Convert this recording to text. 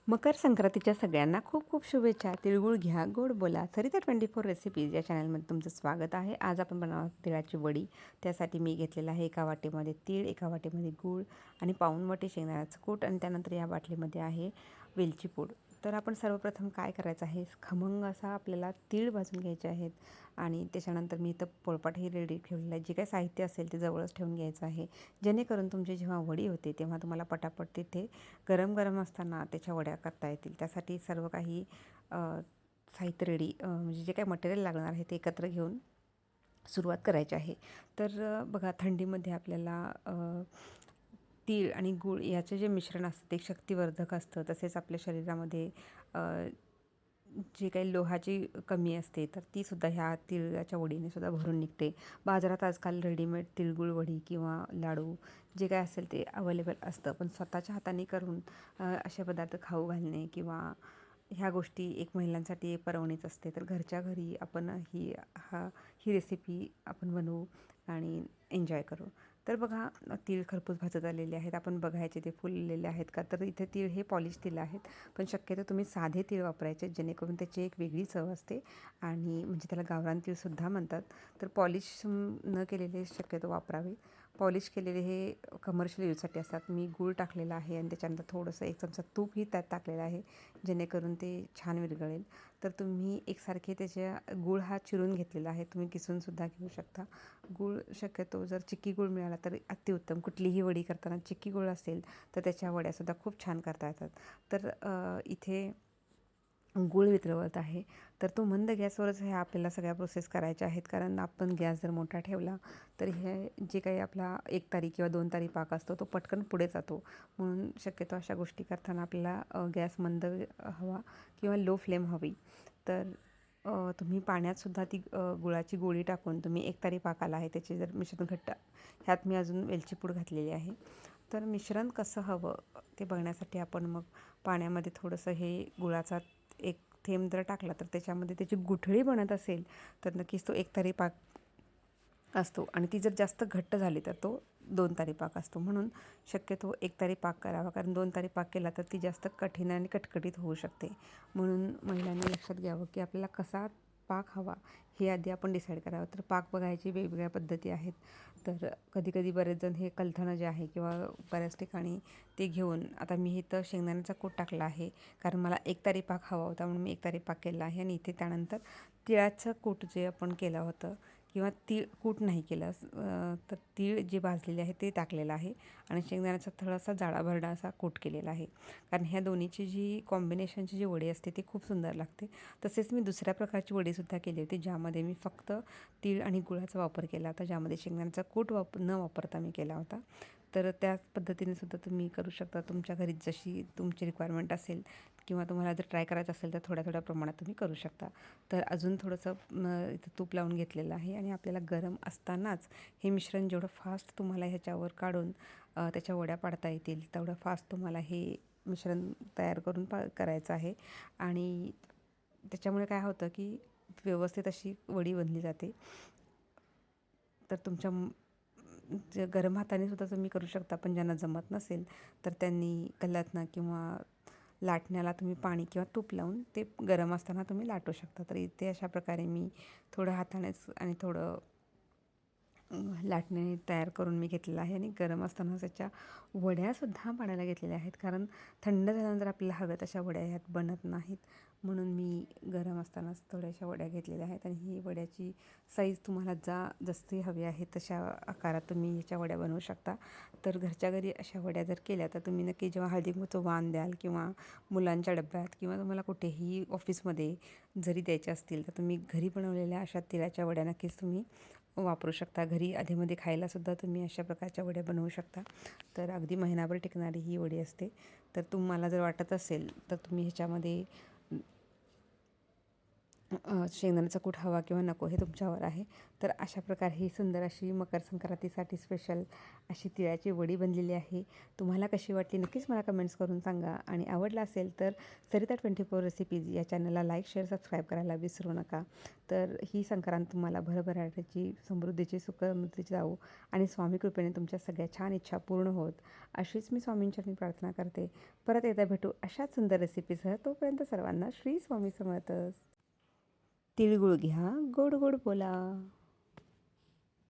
मकर संक्रांतीच्या सगळ्यांना खूप खूप शुभेच्छा. तिळगुळ घ्या, गोड बोला. सरिता 24 रेसिपीज या चॅनलमध्ये तुमचं स्वागत आहे. आज आपण बनवणार तिळाची वडी. त्यासाठी मी घेतलेला आहे एका वाटीमध्ये तीळ, एका वाटीमध्ये गूळ आणि पाऊण वाटी शेंगदाण्याचं कूट आणि त्यानंतर या बाटलीमध्ये आहे वेलची पूड. तर आपण सर्वप्रथम काय करायचं आहे, खमंग असा आपल्याला तीळ भाजून घ्यायचे आहेत आणि त्याच्यानंतर मी इथं पोळपाटही रेडी ठेवलेलं आहे. जे काही साहित्य असेल ते जवळच ठेवून घ्यायचं आहे, जेणेकरून तुमची जेव्हा वडी होते तेव्हा तुम्हाला पटापट तिथे गरम गरम असताना त्याच्या वड्या करता येतील. त्यासाठी सर्व काही साहित्य रेडी म्हणजे जे काही मटेरियल लागणार आहे ते एकत्र घेऊन सुरुवात करायची आहे. तर बघा, थंडीमध्ये आपल्याला तीळ आणि गूळ याचे जे मिश्रण असतं ते शक्तिवर्धक असतं. तसेच आपल्या शरीरामध्ये जे काही लोहाची कमी असते तर तीसुद्धा ह्या तिळाच्या वडीने सुद्धा भरून निघते. बाजारात आजकाल रेडीमेड तिळगुळ वडी किंवा लाडू जे काय असेल ते अवेलेबल असतं, पण स्वतःच्या हाताने करून असे पदार्थ खाऊ घालणे किंवा ह्या गोष्टी एक महिलांसाठी पर्वणीच असते. तर घरच्या घरी आपण ही रेसिपी आपण बनवू आणि एन्जॉय करू. तर बघा, तीळ खरपूस भाजत आलेले आहेत. आपण बघायचे ते फुललेले आहेत का, तर इथे तीळ हे पॉलिश तीळ आहेत, पण शक्यतो तुम्ही साधे तीळ वापरायचे, जेणेकरून त्याची एक वेगळी चव असते आणि म्हणजे त्याला गावरान तीळसुद्धा म्हणतात. तर पॉलिश न केलेले शक्यतो वापरावे. पॉलिश केलेले हे कमर्शियल यूजसाठी असतात. मी गूळ टाकलेला आहे आणि त्याच्यानंतर थोडंसं एक चमचा तूपही त्यात टाकलेलं आहे, जेणेकरून ते छान विरघळेल. तर तुम्ही एकसारखे गूळ हा चिरून घेतलेला आहे, तुम्ही किसूनसुद्धा घेऊ शकता. गूळ शक्यतो जर चिक्की गूळ मिळाला तर अतिउत्तम. कुठलीही वडी करताना चिक्की गूळ असेल तर त्याच्या वड्यासुद्धा खूप छान करता येतात. तर इथे गूळ वितळवत आहे. तर तो मंद गॅसवरच ह्या आपल्याला सगळ्या प्रोसेस करायच्या आहेत, कारण आपण गॅस जर मोठा ठेवला तर हे जे काही आपला 1 तारी किंवा 2 तारी पाक असतो तो पटकन पुढे जातो. म्हणून शक्यतो अशा गोष्टी करताना आपल्याला गॅस मंद हवा किंवा लो फ्लेम हवी. तर तुम्ही पाण्यातसुद्धा ती गुळाची गोळी टाकून तुम्ही 1 तारी पाकाला आहे त्याचे जर मिश्रण घट्ट, ह्यात मी अजून वेलची पूड घातलेली आहे. तर मिश्रण कसं हवं ते बघण्यासाठी आपण मग पाण्यामध्ये थोडंसं हे गुळाचा एक थेंब जर टाकला तर त्याच्यामध्ये त्याची गुठळी बनत असेल तर नक्कीच तो 1 तारी पाक असतो आणि ती जर जास्त घट्ट झाली तर तो 2 तारी पाक असतो. म्हणून शक्यतो 1 तारी पाक करावा, कारण 2 तारी पाक केला तर ती जास्त कठीण आणि कटकटीत होऊ शकते. म्हणून महिलांनी लक्षात घ्यावं की आपल्याला कसा पाक हवा हे आधी आपण डिसाईड करावं. तर पाक बघायची वेगवेगळ्या पद्धती आहेत. तर कधी-कधी बरेच जण हे कलथानं जे आहे किंवा बऱ्याच ठिकाणी ते घेऊन, आता मी इथं शेंगदाण्याचा कूट टाकला आहे, कारण मला 1 तारी पाक हवा होता म्हणून मी 1 तारी पाक केला आहे. आणि इथे त्यानंतर तिळाचं कूट जे आपण केलं होतं किंवा तीळ कूट नाही केलं तर तीळ जे भाजलेले आहे ते टाकलेलं आहे आणि शेंगदाण्याचा थोडासा जाडाभरडा असा कूट केलेला आहे, कारण ह्या दोन्हीची जी कॉम्बिनेशनची जी वडी असते ती खूप सुंदर लागते. तसेच मी दुसऱ्या प्रकारची वडीसुद्धा केली होती, ज्यामध्ये मी फक्त तीळ आणि गुळाचा वापर केला होता, ज्यामध्ये शेंगदाण्याचा कूट न वापरता मी केला होता. तर त्याच पद्धतीने सुद्धा तुम्ही करू शकता. तुमच्या घरी जशी तुमची रिक्वायरमेंट असेल किंवा तुम्हाला जर ट्राय करायचं असेल तर थोड्या थोड्या प्रमाणात तुम्ही करू शकता. तर अजून थोडंसं इथं तूप लावून घेतलेलं आहे आणि आपल्याला गरम असतानाच हे मिश्रण जेवढं फास्ट तुम्हाला ह्याच्यावर काढून त्याच्या वड्या पाडता येतील तेवढं फास्ट तुम्हाला हे मिश्रण तयार करून करायचं आहे. आणि त्याच्यामुळे काय होतं की व्यवस्थित अशी वडी बनली जाते. तर तुमच्या जे गरम हाताने सुद्धा तुम्ही करू शकता, पण ज्यांना जमत नसेल तर त्यांनी कल्लातनं किंवा लाटण्याला तुम्ही पाणी किंवा तूप लावून ते गरम असताना तुम्ही लाटू शकता. तर इथे अशा प्रकारे मी थोडं हातानेच आणि थोडं लाटण्याने तयार करून मी घेतलेलं आहे आणि गरम असतानाच त्याच्या वड्यासुद्धा पाडायला घेतलेल्या आहेत, कारण थंड झाल्यानंतर आपल्याला हव्या तशा वड्या ह्यात बनत नाहीत. म्हणून मी गरम असतानाच थोड्याशा वड्या घेतलेल्या आहेत आणि ही वड्याची साईज तुम्हाला जशी हवी आहे तशा आकारात तुम्ही ह्याच्या वड्या बनवू शकता. तर घरच्या घरी अशा वड्या जर केल्या तर तुम्ही नक्की जेव्हा हळदीकुंकवाचं वाण द्याल किंवा मुलांच्या डब्यात किंवा तुम्हाला कुठेही ऑफिसमध्ये जरी द्यायच्या असतील तर तुम्ही घरी बनवलेल्या अशा तिळाच्या वड्या नक्कीच तुम्ही वापरू शकता. घरी अधेमध्ये खायलासुद्धा तुम्ही अशा प्रकारच्या वड्या बनवू शकता. तर अगदी महिनाभर टिकणारी ही वडी असते. तर तुम्हाला जर वाटत असेल तर तुम्ही ह्याच्यामध्ये शेंगदाण्याचा कूट हवा किंवा नको हे तुमच्यावर आहे. तर अशा प्रकारे ही सुंदर अशी मकर संक्रांतीसाठी स्पेशल अशी तिळाची वडी बनलेली आहे. तुम्हाला कशी वाटली नक्कीच मला कमेंट्स करून सांगा आणि आवडलं असेल तर सरिता 24 रेसिपीज या चॅनलला लाईक, शेअर, सबस्क्राईब करायला विसरू नका. तर ही संक्रांत तुम्हाला भरभराटीची, समृद्धीची, सुखसमृद्धीची जावो आणि स्वामी कृपेने तुमच्या सगळ्या छान इच्छा पूर्ण होत अशीच मी स्वामींचरणी प्रार्थना करते. परत एकदा भेटू अशाच सुंदर रेसिपीसह. तोपर्यंत सर्वांना श्री स्वामी समर्थ. तिळगुळ घ्या, गोड गोड बोला.